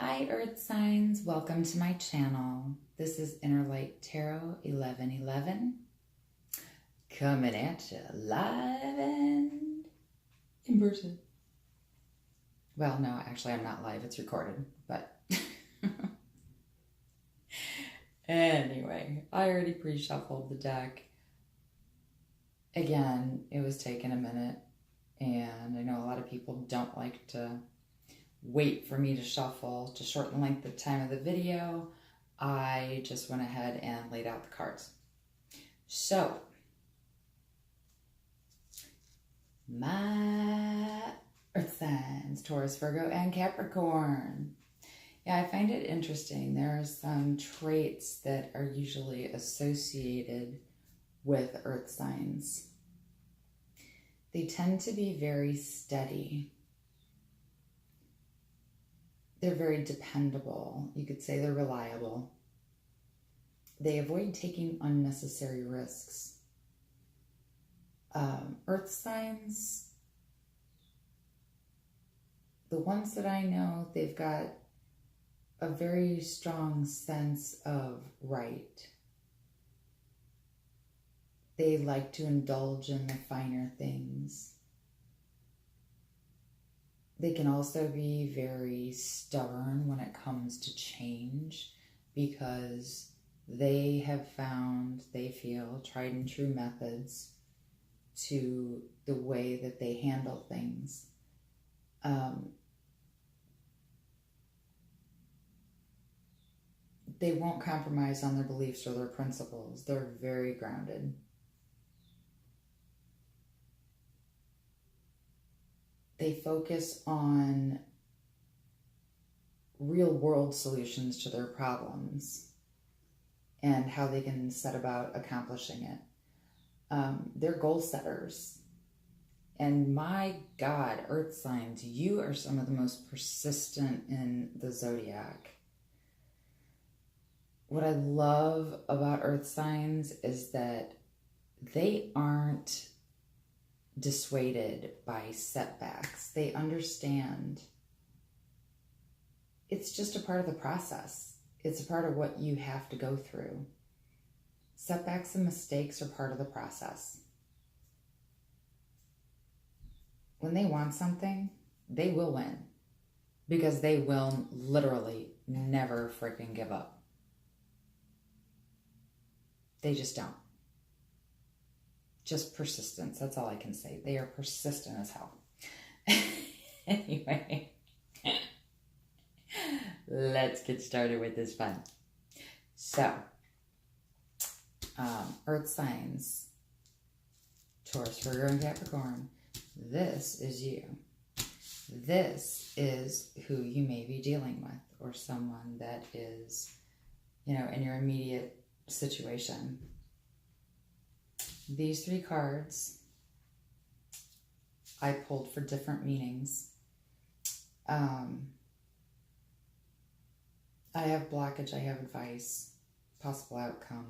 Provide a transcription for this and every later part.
Hi Earth signs, welcome to my channel. This is Inner Light Tarot 1111 coming at you live and in person. Well, no, actually I'm not live, it's recorded, but anyway, I already pre-shuffled the deck. Again, it was taking a minute, and I know a lot of people don't like to wait for me to shuffle to shorten the length of time of the video. I just went ahead and laid out the cards. So, my earth signs, Taurus, Virgo, and Capricorn. Yeah, I find it interesting. There are some traits that are usually associated with earth signs. They tend to be very steady. They're very dependable. You could say they're reliable. They avoid taking unnecessary risks. Earth signs, the ones that I know, they've got a very strong sense of right. They like to indulge in the finer things. They can also be very stubborn when it comes to change because they have found, they feel, tried and true methods to the way that they handle things. They won't compromise on their beliefs or their principles. They're very grounded. They focus on real world solutions to their problems and how they can set about accomplishing it. They're goal setters. And my God, earth signs, you are some of the most persistent in the zodiac. What I love about earth signs is that they aren't dissuaded by setbacks. They understand it's just a part of the process. It's a part of what you have to go through. Setbacks and mistakes are part of the process. When they want something, they will win because they will literally never freaking give up. They just don't. Just persistence. That's all I can say. They are persistent as hell. Anyway, let's get started with this fun. So, earth signs, Taurus, Virgo, and Capricorn. This is you. This is who you may be dealing with, or someone that is, in your immediate situation. These three cards I pulled for different meanings. I have blockage, I have advice, possible outcome,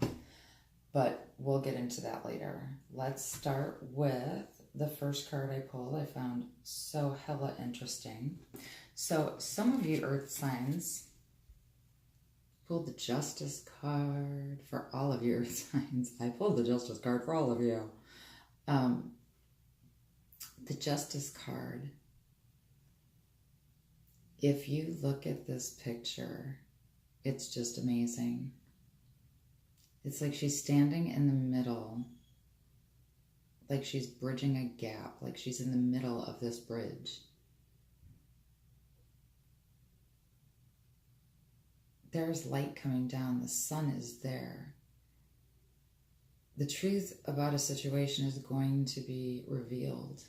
but we'll get into that later. Let's start with the first card I pulled. I found so hella interesting. So some of you earth signs pulled the Justice card for all of your signs. I pulled the Justice card for all of you. The Justice card, if you look at this picture, it's just amazing. It's like she's standing in the middle, like she's bridging a gap, like she's in the middle of this bridge. There's light coming down. The sun is there. The truth about a situation is going to be revealed.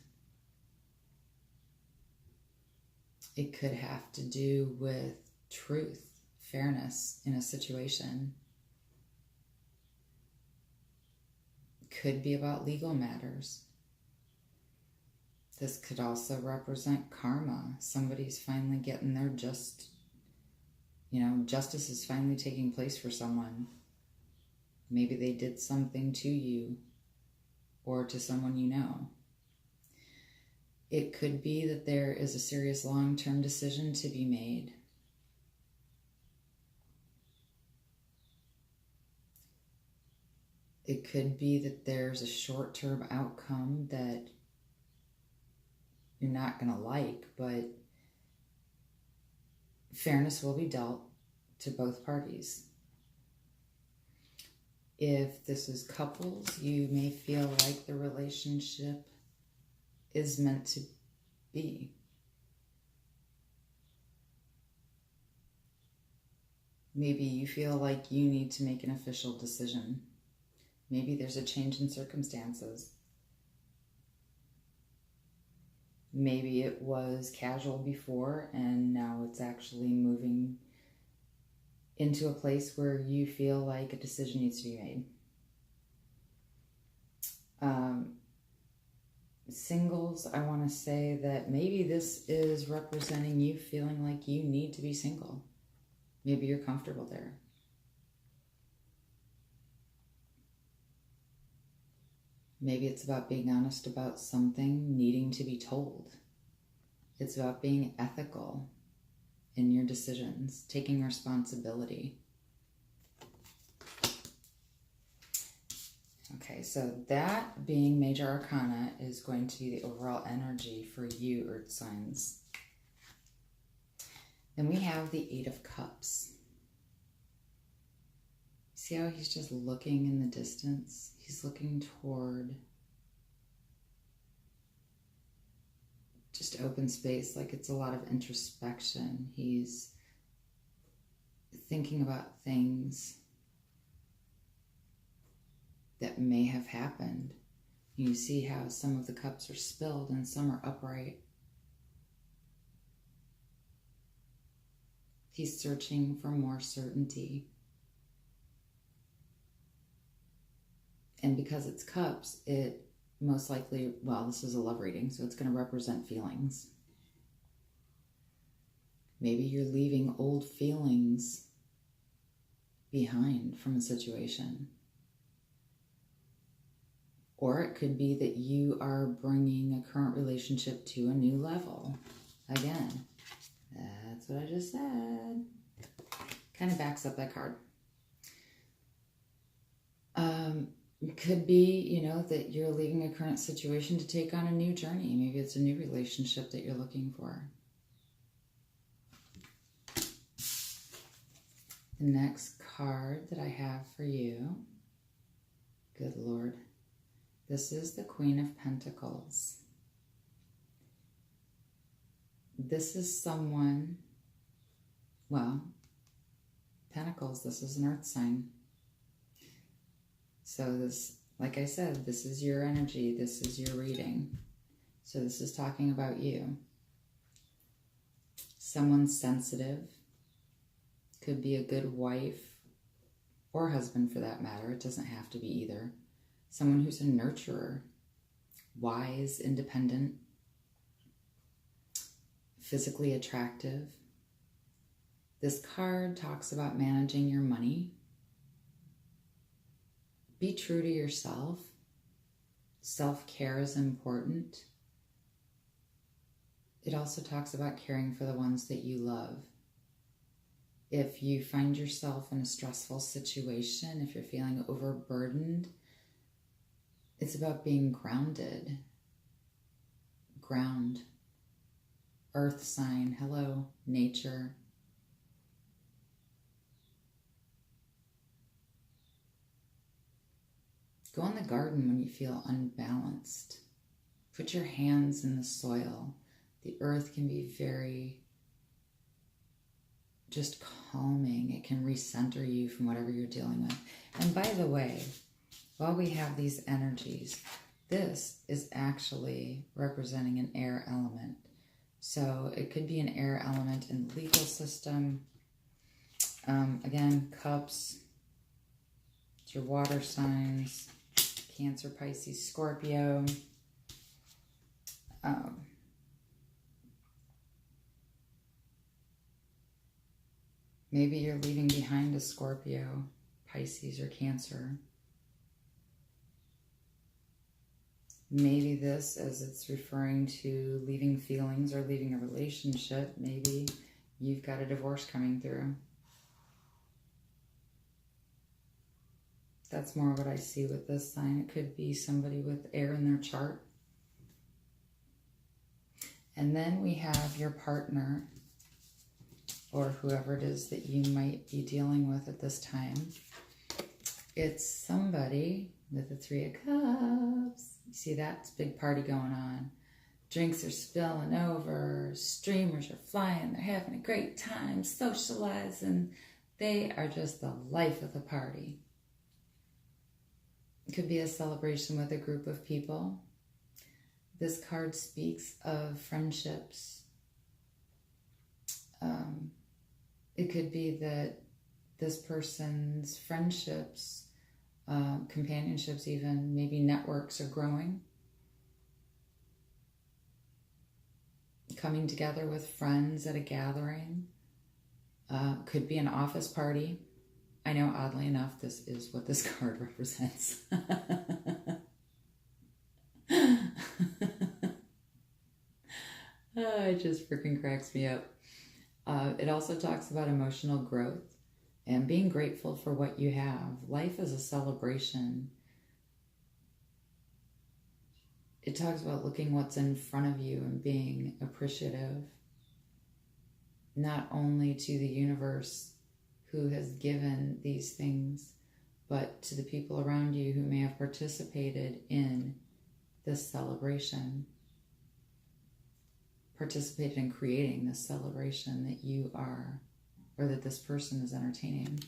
It could have to do with truth, fairness in a situation. It could be about legal matters. This could also represent karma. Somebody's finally getting their justice is finally taking place for someone. Maybe they did something to you or to someone you know. It could be that there is a serious long-term decision to be made. It could be that there's a short-term outcome that you're not going to like, but fairness will be dealt to both parties. If this is couples, you may feel like the relationship is meant to be. Maybe you feel like you need to make an official decision. Maybe there's a change in circumstances. Maybe it was casual before and now it's actually moving into a place where you feel like a decision needs to be made. Singles, I want to say that maybe this is representing you feeling like you need to be single. Maybe you're comfortable there. Maybe it's about being honest about something needing to be told. It's about being ethical in your decisions, taking responsibility. Okay, so that being Major Arcana is going to be the overall energy for you, Earth signs. Then we have the Eight of Cups. See how he's just looking in the distance? He's looking toward just open space, like it's a lot of introspection. He's thinking about things that may have happened. You see how some of the cups are spilled and some are upright. He's searching for more certainty. And because it's cups, it most likely, well, this is a love reading, so it's going to represent feelings. Maybe you're leaving old feelings behind from a situation. Or it could be that you are bringing a current relationship to a new level. Again, that's what I just said. Kind of backs up that card. It could be, that you're leaving a current situation to take on a new journey. Maybe it's a new relationship that you're looking for. The next card that I have for you, good Lord, this is the Queen of Pentacles. This is someone, well, Pentacles, this is an Earth sign. So this, like I said, this is your energy, this is your reading. So this is talking about you. Someone sensitive, could be a good wife or husband for that matter. It doesn't have to be either. Someone who's a nurturer, wise, independent, physically attractive. This card talks about managing your money. Be true to yourself. Self-care is important. It also talks about caring for the ones that you love. If you find yourself in a stressful situation, if you're feeling overburdened, it's about being grounded. Ground. Earth sign. Hello, nature. Go in the garden when you feel unbalanced. Put your hands in the soil. The earth can be very just calming. It can recenter you from whatever you're dealing with. And by the way, while we have these energies, this is actually representing an air element. So it could be an air element in the legal system. Again, cups. It's your water signs. Cancer, Pisces, Scorpio. Maybe you're leaving behind a Scorpio, Pisces, or Cancer. Maybe this, as it's referring to leaving feelings or leaving a relationship, maybe you've got a divorce coming through. That's more what I see with this sign. It could be somebody with air in their chart. And then we have your partner, or whoever it is that you might be dealing with at this time. It's somebody with the 3 of Cups. You see that? It's a big party going on. Drinks are spilling over. Streamers are flying. They're having a great time, socializing. They are just the life of the party. It could be a celebration with a group of people. This card speaks of friendships. It could be that this person's friendships, companionships even, maybe networks are growing. Coming together with friends at a gathering. Could be an office party. I know, oddly enough, this is what this card represents. It just freaking cracks me up. It also talks about emotional growth and being grateful for what you have. Life is a celebration. It talks about looking what's in front of you and being appreciative, not only to the universe who has given these things, but to the people around you who may have participated in this celebration, participated in creating this celebration that you are, or that this person is entertaining.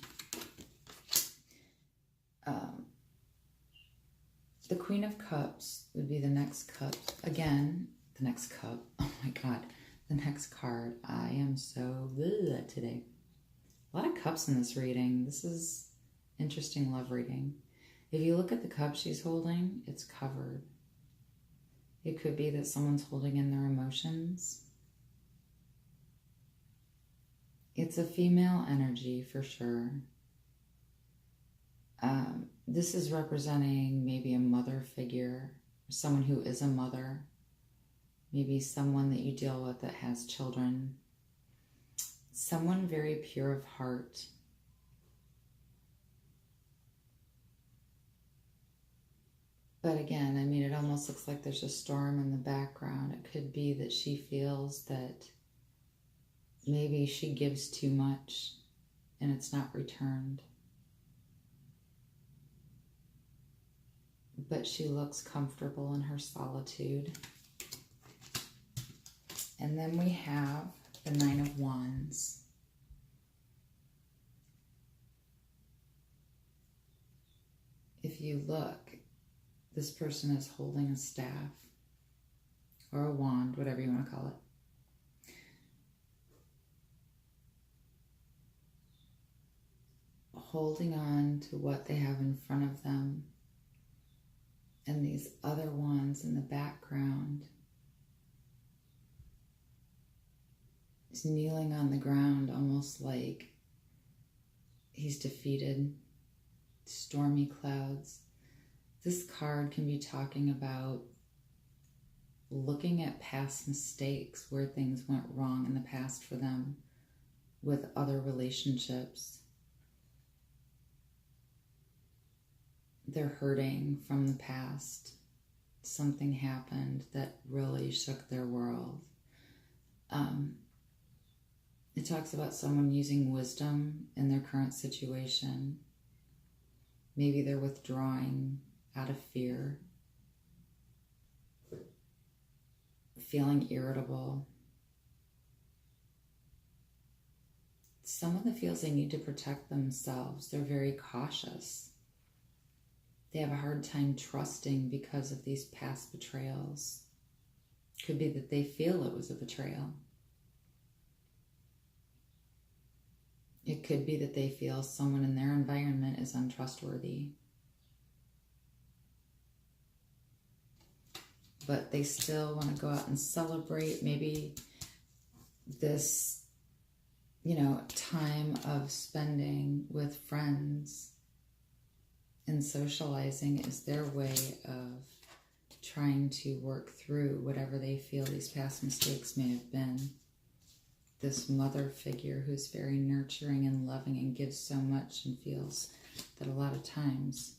The Queen of Cups would be the next cup. Again, the next cup. Oh my God. The next card. I am so bleh today. A lot of cups in this reading. This is interesting love reading. If you look at the cup she's holding, it's covered. It could be that someone's holding in their emotions. It's a female energy for sure. This is representing maybe a mother figure, someone who is a mother, maybe someone that you deal with that has children, someone very pure of heart. But again, I mean, it almost looks like there's a storm in the background. It could be that she feels that maybe she gives too much and it's not returned. But she looks comfortable in her solitude. And then we have the 9 of Wands. If you look, this person is holding a staff or a wand, whatever you want to call it. Holding on to what they have in front of them. And these other wands in the background. He's kneeling on the ground almost like he's defeated. Stormy clouds. This card can be talking about looking at past mistakes, where things went wrong in the past for them with other relationships. They're hurting from the past. Something happened that really shook their world. It talks about someone using wisdom in their current situation. Maybe they're withdrawing out of fear, feeling irritable. Someone that feels they need to protect themselves. They're very cautious. They have a hard time trusting because of these past betrayals. Could be that they feel it was a betrayal. It could be that they feel someone in their environment is untrustworthy. But they still want to go out and celebrate. Maybe this, time of spending with friends and socializing is their way of trying to work through whatever they feel these past mistakes may have been. This mother figure who's very nurturing and loving and gives so much and feels that a lot of times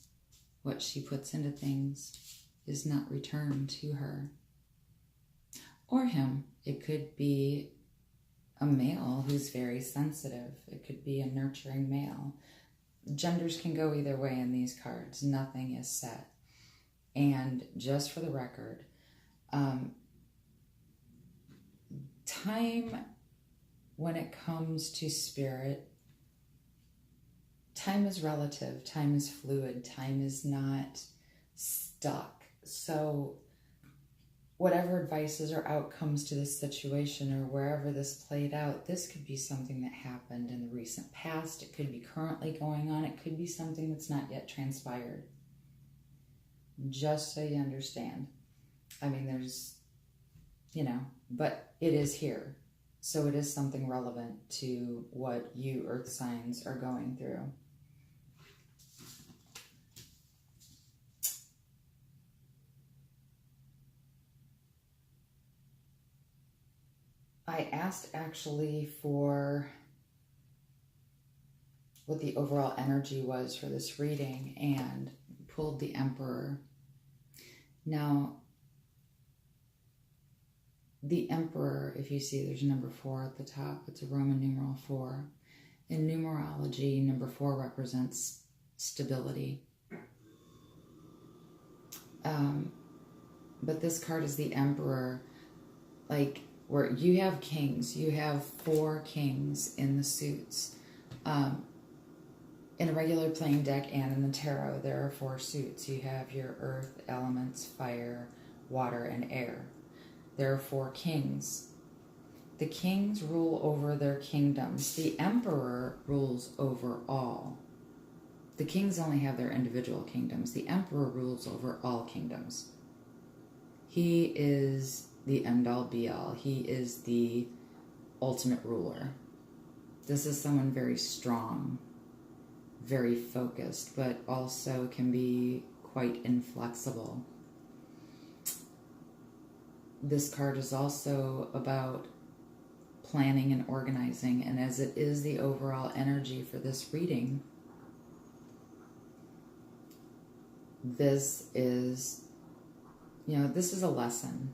what she puts into things is not returned to her. Or him. It could be a male who's very sensitive. It could be a nurturing male. Genders can go either way in these cards. Nothing is set. And just for the record, time, when it comes to spirit, time is relative, time is fluid, time is not stuck. So whatever advices or outcomes to this situation or wherever this played out, this could be something that happened in the recent past. It could be currently going on. It could be something that's not yet transpired. Just so you understand. I mean, there's, but it is here. So it is something relevant to what you earth signs are going through. I asked actually for what the overall energy was for this reading and pulled the Emperor. Now, the Emperor, if you see there's a number 4 at the top, it's a Roman numeral 4. In numerology, number 4 represents stability. But this card is the Emperor, like where you have kings. You have 4 kings in the suits. In a regular playing deck and in the tarot, there are 4 suits. You have your earth, elements, fire, water, and air. There are 4 kings. The kings rule over their kingdoms. The emperor rules over all. The kings only have their individual kingdoms. The emperor rules over all kingdoms. He is the end-all, be-all. He is the ultimate ruler. This is someone very strong, very focused, but also can be quite inflexible. This card is also about planning and organizing, and as it is the overall energy for this reading, this is, this is a lesson.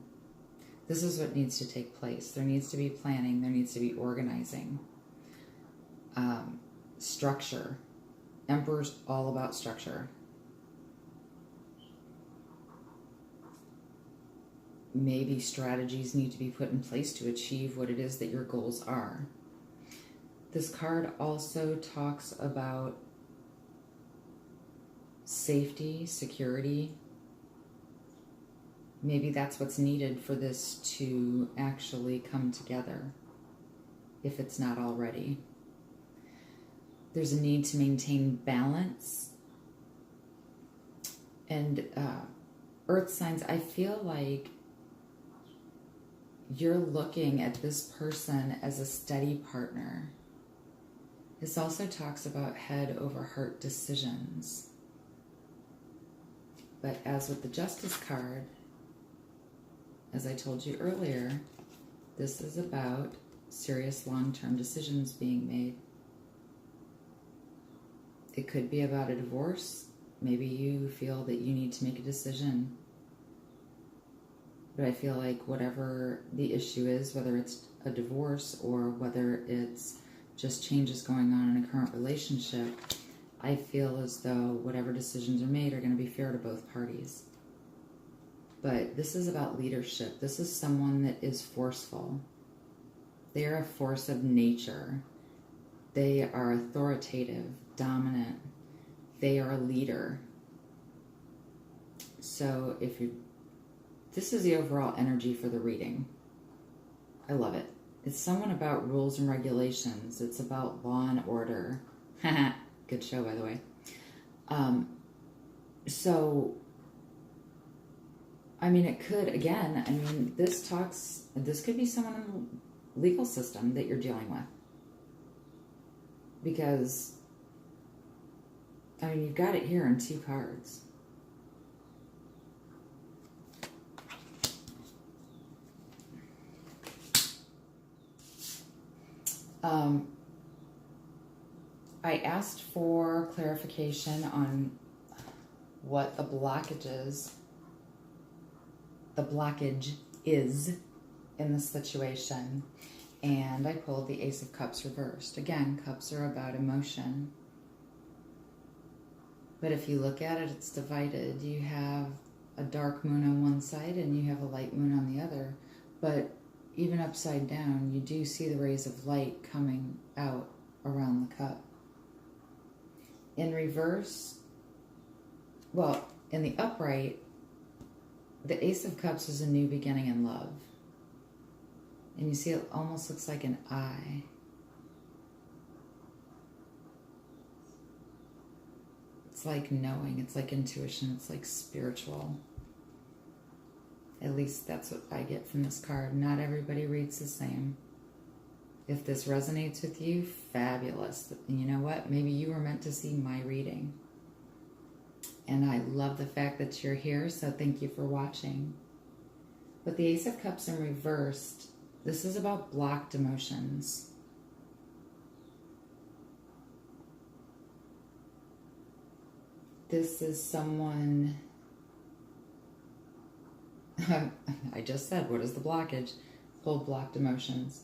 This is what needs to take place. There needs to be planning. There needs to be organizing. Structure. Emperor's all about structure. Maybe strategies need to be put in place to achieve what it is that your goals are. This card also talks about safety, security. Maybe that's what's needed for this to actually come together, if it's not already. There's a need to maintain balance. And earth signs, I feel like you're looking at this person as a steady partner. This also talks about head over heart decisions. But as with the Justice card, as I told you earlier, this is about serious long-term decisions being made. It could be about a divorce. Maybe you feel that you need to make a decision. But I feel like whatever the issue is, whether it's a divorce or whether it's just changes going on in a current relationship, I feel as though whatever decisions are made are going to be fair to both parties. But this is about leadership. This is someone that is forceful. They are a force of nature. They are authoritative, dominant. They are a leader. So this is the overall energy for the reading. I love it. It's someone about rules and regulations. It's about law and order. Good show, by the way. It could, this could be someone in the legal system that you're dealing with. Because, you've got it here in 2 cards. I asked for clarification on what the blockage is in the situation, and I pulled the Ace of Cups reversed. Again, cups are about emotion, but if you look at it, it's divided. You have a dark moon on one side and you have a light moon on the other, but even upside down, you do see the rays of light coming out around the cup. In reverse, well, in the upright, the Ace of Cups is a new beginning in love. And you see it almost looks like an eye. It's like knowing, it's like intuition, it's like spiritual. At least that's what I get from this card. Not everybody reads the same. If this resonates with you, fabulous. And you know what? Maybe you were meant to see my reading. And I love the fact that you're here, so thank you for watching. But the Ace of Cups in reversed, this is about blocked emotions. This is someone... I just said, what is the blockage? Pulled blocked emotions.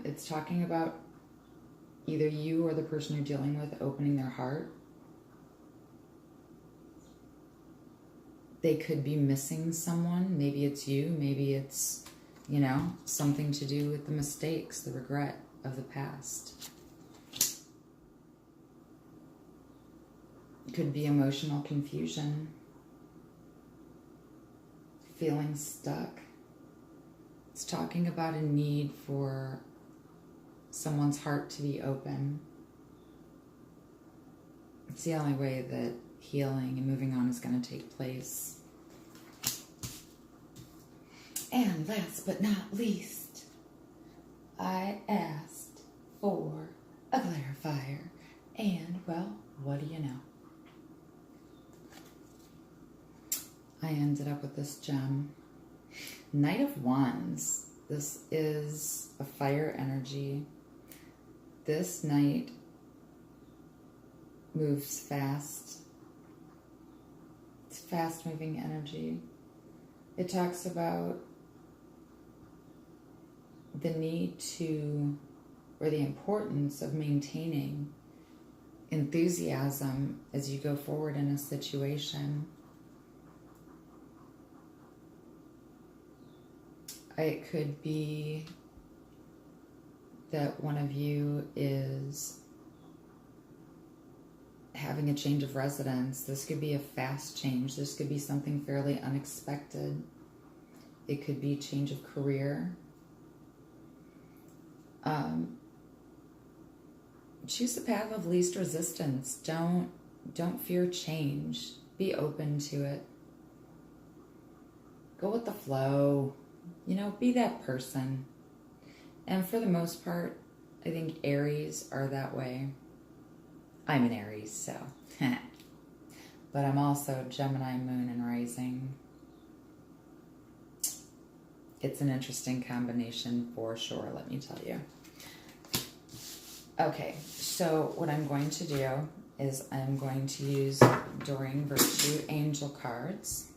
It's talking about either you or the person you're dealing with opening their heart. They could be missing someone. Maybe it's you. Maybe it's, you know, something to do with the mistakes, the regret of the past. It could be emotional confusion. Feeling stuck. It's talking about a need for someone's heart to be open. It's the only way that healing and moving on is going to take place. And last but not least, I asked for a clarifier. And, well, what do you know? I ended up with this gem. Knight of Wands. This is a fire energy. This knight moves fast. It's fast-moving energy. It talks about the need to, or the importance of maintaining enthusiasm as you go forward in a situation. It could be that one of you is having a change of residence. This could be a fast change. This could be something fairly unexpected. It could be change of career. Choose the path of least resistance. Don't fear change. Be open to it. Go with the flow. You know, be that person. And for the most part, I think Aries are that way. I'm an Aries, so. But I'm also Gemini, Moon, and Rising. It's an interesting combination for sure, let me tell you. Okay, so what I'm going to do is I'm going to use Doreen Virtue Angel cards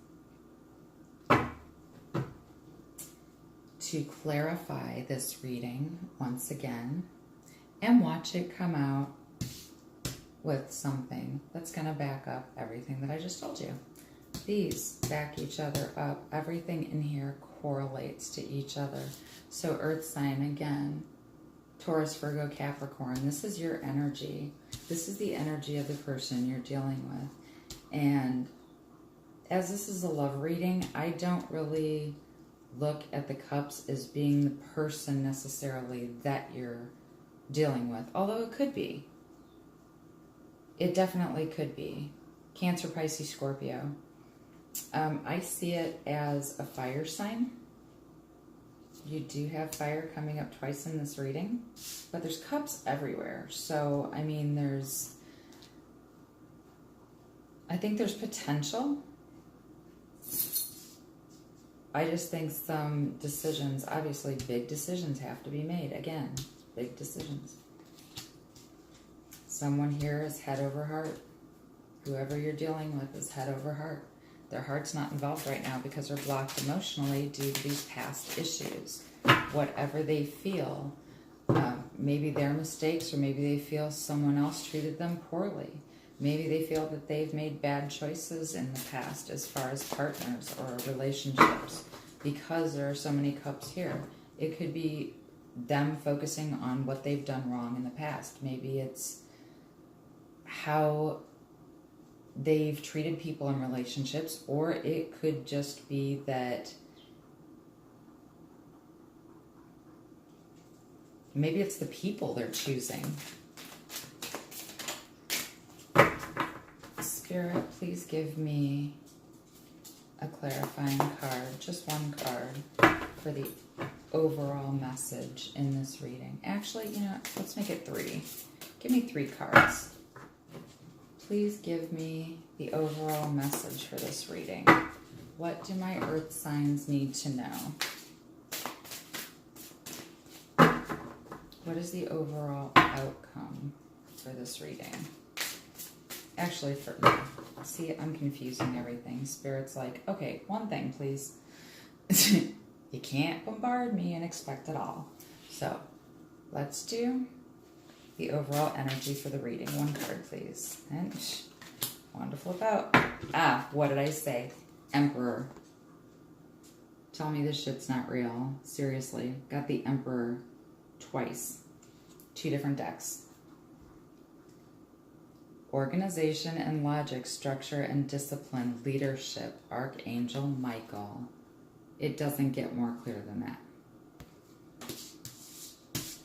to clarify this reading once again and watch it come out with something that's going to back up everything that I just told you. These back each other up. Everything in here correlates to each other. So Earth sign again, Taurus, Virgo, Capricorn. This is your energy. This is the energy of the person you're dealing with. And as this is a love reading, I don't really look at the cups as being the person necessarily that you're dealing with. Although it could be. It definitely could be. Cancer, Pisces, Scorpio. I see it as a fire sign. You do have fire coming up twice in this reading, but there's cups everywhere. So, I mean, I think there's potential. I just think some decisions, obviously big decisions have to be made. Again, big decisions. Someone here is head over heart. Whoever you're dealing with is head over heart. Their heart's not involved right now because they're blocked emotionally due to these past issues. Whatever they feel, maybe their mistakes, or maybe they feel someone else treated them poorly. Maybe they feel that they've made bad choices in the past as far as partners or relationships, because there are so many cups here. It could be them focusing on what they've done wrong in the past. Maybe it's how they've treated people in relationships, or it could just be that maybe it's the people they're choosing. Spirit, please give me a clarifying card, just one card, for the overall message in this reading. Actually, you know, let's make it 3. Give me 3 cards. Please give me the overall message for this reading. What do my earth signs need to know? What is the overall outcome for this reading? Actually, for me, see, I'm confusing everything. Spirit's like, okay, one thing, please. You can't bombard me and expect it all. So, let's do the overall energy for the reading. One card, please. And wonderful about. What did I say? Emperor. Tell me this shit's not real. Seriously. Got the Emperor twice. 2 different decks. Organization and logic, structure and discipline, leadership, Archangel Michael. It doesn't get more clear than that.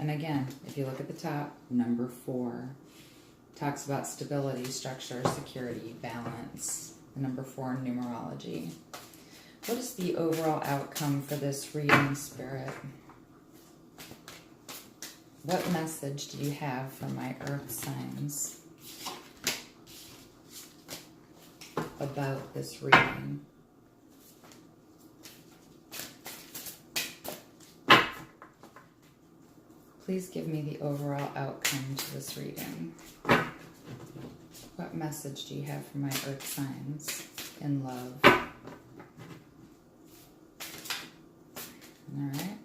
And again, if you look at the top, number 4 talks about stability, structure, security, balance. The number 4 in numerology. What is the overall outcome for this reading, Spirit? What message do you have for my earth signs about this reading? Please give me the overall outcome to this reading. What message do you have for my earth signs in love? All right.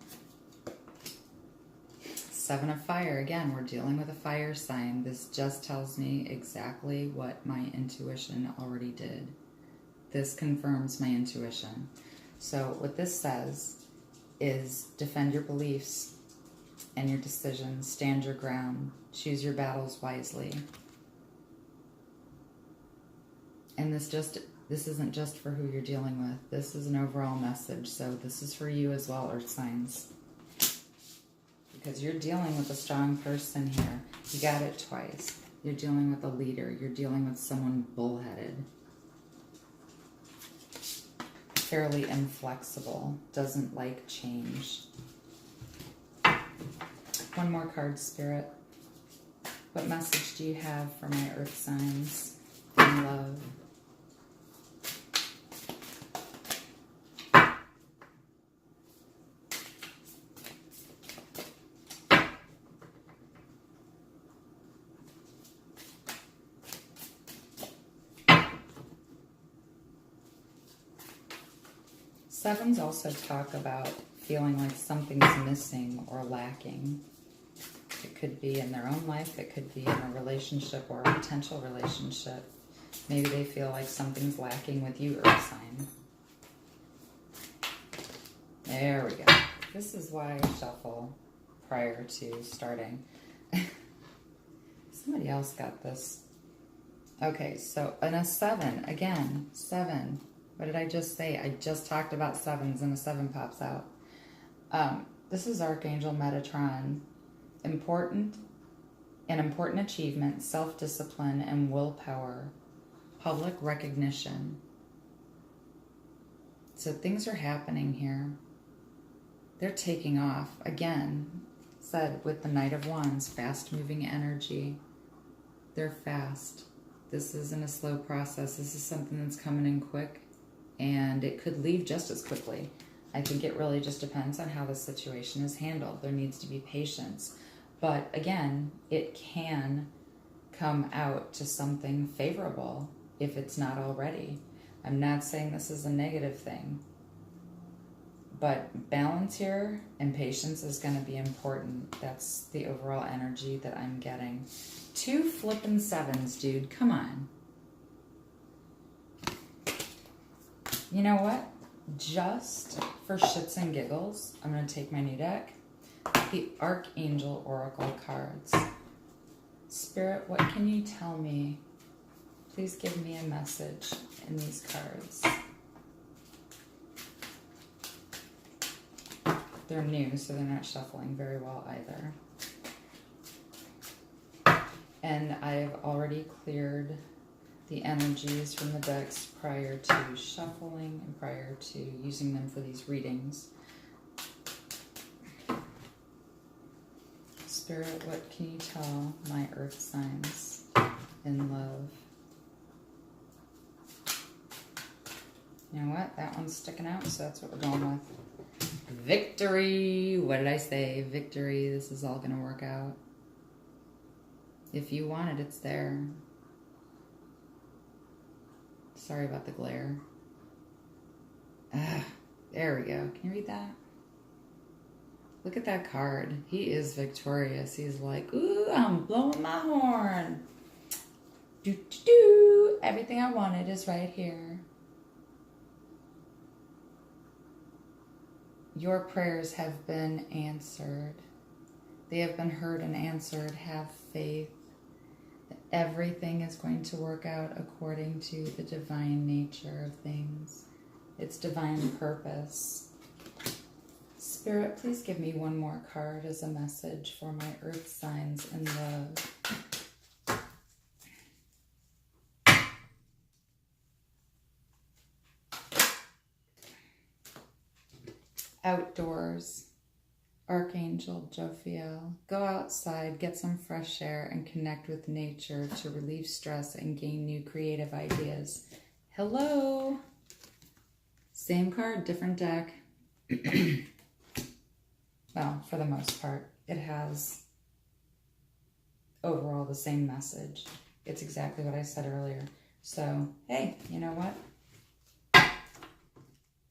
7 of fire. Again, we're dealing with a fire sign. This just tells me exactly what my intuition already did. This confirms my intuition. So what this says is defend your beliefs and your decisions. Stand your ground. Choose your battles wisely. And this isn't just for who you're dealing with. This is an overall message. So this is for you as well, earth signs. Because you're dealing with a strong person here. You got it twice. You're dealing with a leader. You're dealing with someone bullheaded. Fairly inflexible. Doesn't like change. One more card, Spirit. What message do you have for my earth signs in love? Sevens also talk about feeling like something's missing or lacking. It could be in their own life. It could be in a relationship or a potential relationship. Maybe they feel like something's lacking with you, earth sign. There we go. This is why I shuffle prior to starting. Somebody else got this. Okay, so in a 7, again, 7. What did I just say? I just talked about 7s and a 7 pops out. This is Archangel Metatron. An important achievement, self-discipline and willpower, public recognition. So things are happening here. They're taking off. Again, said with the Knight of Wands, fast-moving energy. They're fast. This isn't a slow process. This is something that's coming in quick. And it could leave just as quickly. I think it really just depends on how the situation is handled. There needs to be patience. But again, it can come out to something favorable if it's not already. I'm not saying this is a negative thing, but balance here and patience is going to be important. That's the overall energy that I'm getting. 2 flippin' 7s, dude. Come on. You know what? Just for shits and giggles, I'm going to take my new deck. The Archangel Oracle cards. Spirit, what can you tell me? Please give me a message in these cards. They're new, so they're not shuffling very well either. And I've already cleared the energies from the decks prior to shuffling and prior to using them for these readings. Spirit, what can you tell my earth signs in love? You know what? That one's sticking out, so that's what we're going with. Victory! What did I say? Victory. This is all going to work out. If you want it, it's there. Sorry about the glare. There we go. Can you read that? Look at that card. He is victorious. He's like, ooh, I'm blowing my horn. Do. Everything I wanted is right here. Your prayers have been answered. They have been heard and answered. Have faith. Everything is going to work out according to the divine nature of things. Its divine purpose. Spirit, please give me one more card as a message for my earth signs in love. Outdoors. Archangel Jophiel, go outside, get some fresh air, and connect with nature to relieve stress and gain new creative ideas. Hello! Same card, different deck. Well, for the most part, it has overall the same message. It's exactly what I said earlier. So, hey, you know what?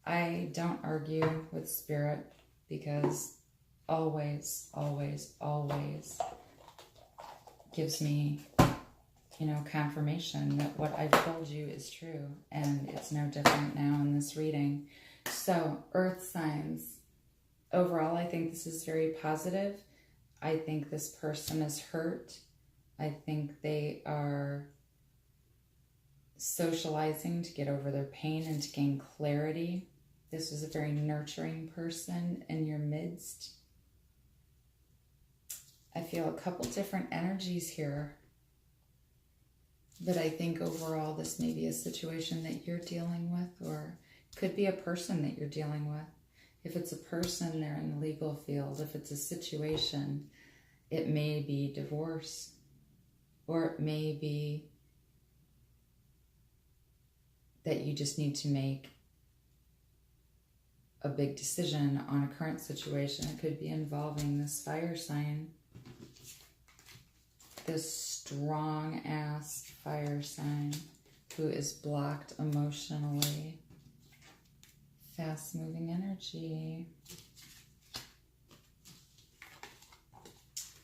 I don't argue with Spirit because always, always, always gives me, confirmation that what I've told you is true, and it's no different now in this reading. So, earth signs. Overall, I think this is very positive. I think this person is hurt. I think they are socializing to get over their pain and to gain clarity. This is a very nurturing person in your midst. I feel a couple different energies here. But I think overall this may be a situation that you're dealing with, or could be a person that you're dealing with. If it's a person, they're in the legal field. If it's a situation, it may be divorce, or it may be that you just need to make a big decision on a current situation. It could be involving this fire sign, this strong-ass fire sign who is blocked emotionally. Fast-moving energy.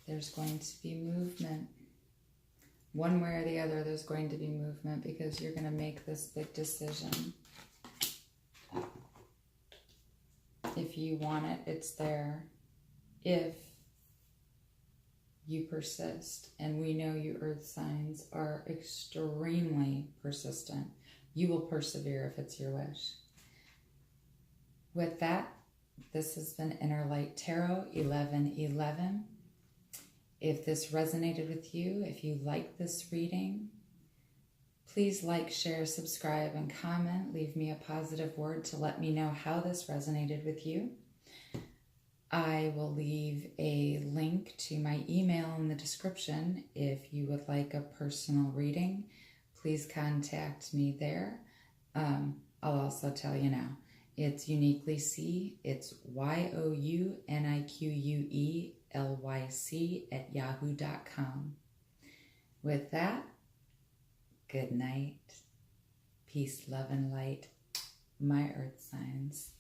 There's going to be movement. One way or the other, there's going to be movement because you're going to make this big decision. If you want it, it's there. If you persist, and we know you earth signs are extremely persistent, you will persevere if it's your wish. With that, this has been Inner Light Tarot 1111. If this resonated with you, if you like this reading, please like, share, subscribe, and comment. Leave me a positive word to let me know how this resonated with you. I will leave a link to my email in the description. If you would like a personal reading, please contact me there. I'll also tell you now. It's Uniquely C. It's YOUNIQUELYC @yahoo.com. with that, good night. Peace, love, and light, my earth signs.